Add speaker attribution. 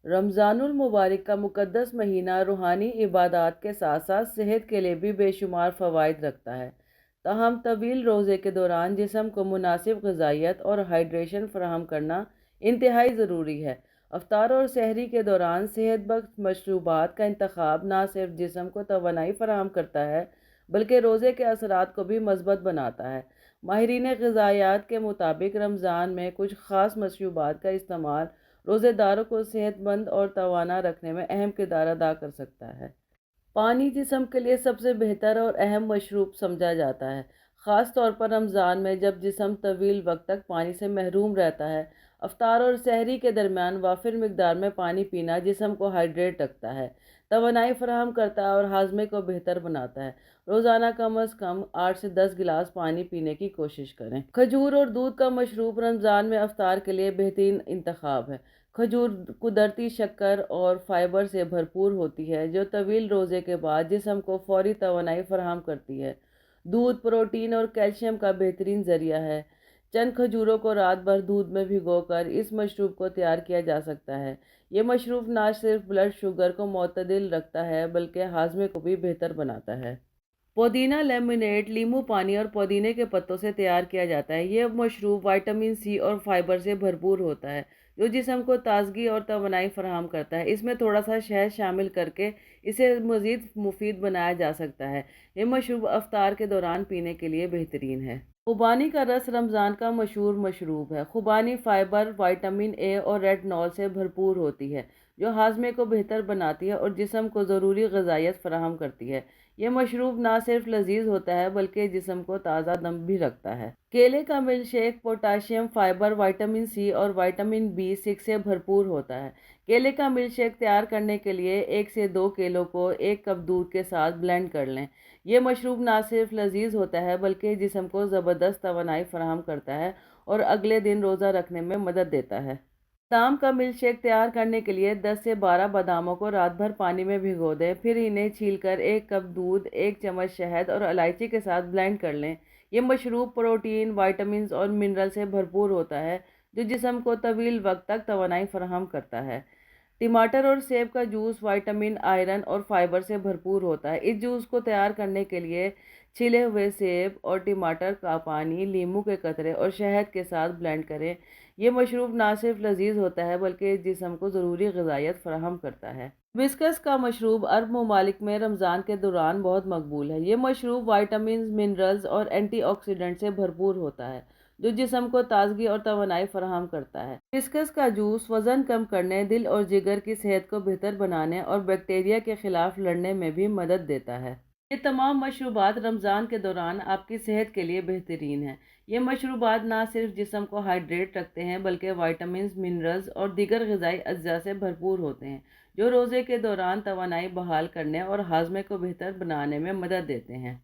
Speaker 1: رمضان المبارک کا مقدس مہینہ روحانی عبادات کے ساتھ ساتھ صحت کے لیے بھی بے شمار فوائد رکھتا ہے۔ تاہم طویل روزے کے دوران جسم کو مناسب غذائیت اور ہائیڈریشن فراہم کرنا انتہائی ضروری ہے۔ افطار اور سحری کے دوران صحت بخش مشروبات کا انتخاب نہ صرف جسم کو توانائی فراہم کرتا ہے بلکہ روزے کے اثرات کو بھی مثبت بناتا ہے۔ ماہرین غذائیت کے مطابق رمضان میں کچھ خاص مشروبات کا استعمال روزے داروں کو صحت مند اور توانا رکھنے میں اہم کردار ادا کر سکتا ہے۔ پانی جسم کے لیے سب سے بہتر اور اہم مشروب سمجھا جاتا ہے، خاص طور پر رمضان میں جب جسم طویل وقت تک پانی سے محروم رہتا ہے۔ افطار اور سحری کے درمیان وافر مقدار میں پانی پینا جسم کو ہائیڈریٹ رکھتا ہے، توانائی فراہم کرتا ہے اور ہاضمے کو بہتر بناتا ہے۔ روزانہ کم از کم 8 سے 10 گلاس پانی پینے کی کوشش کریں۔ کھجور اور دودھ کا مشروب رمضان میں افطار کے لیے بہترین انتخاب ہے۔ کھجور قدرتی شکر اور فائبر سے بھرپور ہوتی ہے جو طویل روزے کے بعد جسم کو فوری توانائی فراہم کرتی ہے۔ دودھ پروٹین اور کیلشیم کا بہترین ذریعہ ہے۔ چند کھجوروں کو رات بھر دودھ میں بھگو کر اس مشروب کو تیار کیا جا سکتا ہے۔ یہ مشروب نہ صرف بلڈ شوگر کو معتدل رکھتا ہے بلکہ ہاضمے کو بھی بہتر بناتا ہے۔ پودینہ لیمونیڈ لیموں پانی اور پودینے کے پتوں سے تیار کیا جاتا ہے۔ یہ مشروب وٹامن سی اور فائبر سے بھرپور ہوتا ہے جو جسم کو تازگی اور توانائی فراہم کرتا ہے۔ اس میں تھوڑا سا شہد شامل کرکے اسے مزید مفید بنایا جا سکتا ہے۔ یہ مشروب افطار کے دوران پینے کے لیے بہترین ہے۔ خوبانی کا رس رمضان کا مشہور مشروب ہے۔ خوبانی فائبر، وٹامن اے اور ریٹنول سے بھرپور ہوتی ہے جو ہاضمے کو بہتر بناتی ہے اور جسم کو ضروری غذائیت فراہم کرتی ہے۔ یہ مشروب نہ صرف لذیذ ہوتا ہے بلکہ جسم کو تازہ دم بھی رکھتا ہے۔ کیلے کا milkshake potassium, fibre, vitamin C اور وٹامن B6 سے بھرپور ہوتا ہے۔ کیلے کا ملک شیک تیار کرنے کے لیے 1 سے 2 کیلوں کو 1 کپ دودھ کے ساتھ بلینڈ کر لیں۔ یہ مشروب نہ صرف لذیذ ہوتا ہے بلکہ جسم کو زبردست توانائی فراہم کرتا ہے اور اگلے دن روزہ رکھنے میں مدد دیتا ہے۔ بادام کا ملک شیک تیار کرنے کے لیے 10 سے 12 باداموں کو رات بھر پانی میں بھگو دیں، پھر انہیں چھیل کر 1 کپ دودھ، 1 چمچ شہد اور الائچی کے ساتھ بلینڈ کر لیں۔ یہ مشروب پروٹین، وٹامنز اور منرل سے بھرپور ہوتا ہے جو جسم کو طویل وقت تک توانائی فراہم کرتا ہے۔ ٹماٹر اور سیب کا جوس وٹامن، آئرن اور فائبر سے بھرپور ہوتا ہے۔ اس جوس کو تیار کرنے کے لیے چھلے ہوئے سیب اور ٹماٹر کا پانی، لیموں کے قطرے اور شہد کے ساتھ بلینڈ کریں۔ یہ مشروب نہ صرف لذیذ ہوتا ہے بلکہ جسم کو ضروری غذائیت فراہم کرتا ہے۔ ہبسکس کا مشروب عرب ممالک میں رمضان کے دوران بہت مقبول ہے۔ یہ مشروب وٹامنز، منرلز اور اینٹی آکسیڈنٹ سے بھرپور ہوتا ہے جو جسم کو تازگی اور توانائی فراہم کرتا ہے۔ ہبسکس کا جوس وزن کم کرنے، دل اور جگر کی صحت کو بہتر بنانے اور بیکٹیریا کے خلاف لڑنے میں بھی مدد دیتا ہے۔ یہ تمام مشروبات رمضان کے دوران آپ کی صحت کے لیے بہترین ہیں۔ یہ مشروبات نہ صرف جسم کو ہائیڈریٹ رکھتے ہیں بلکہ وٹامنز، منرلز اور دیگر غذائی اجزاء سے بھرپور ہوتے ہیں جو روزے کے دوران توانائی بحال کرنے اور ہاضمے کو بہتر بنانے میں مدد دیتے ہیں۔